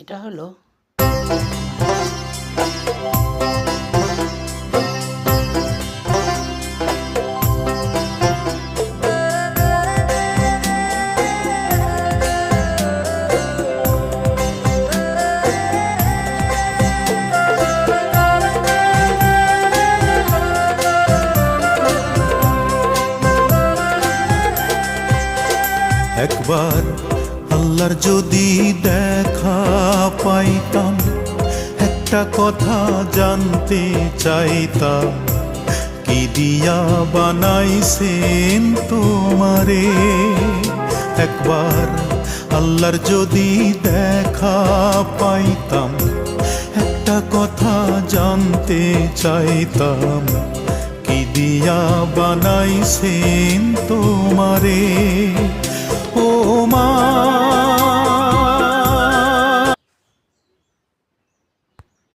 এটা হলো একবার আল্লাহর যদি দেখা পাইতাম, একটা কথা জানতে চাইতাম, কি দিয়া বানাইছেন তোমারে। একবার আল্লাহর যদি দেখা পাইতাম, একটা কথা জানতে চাইতাম, কি দিয়া বানাইছেন তোমারে। ও মা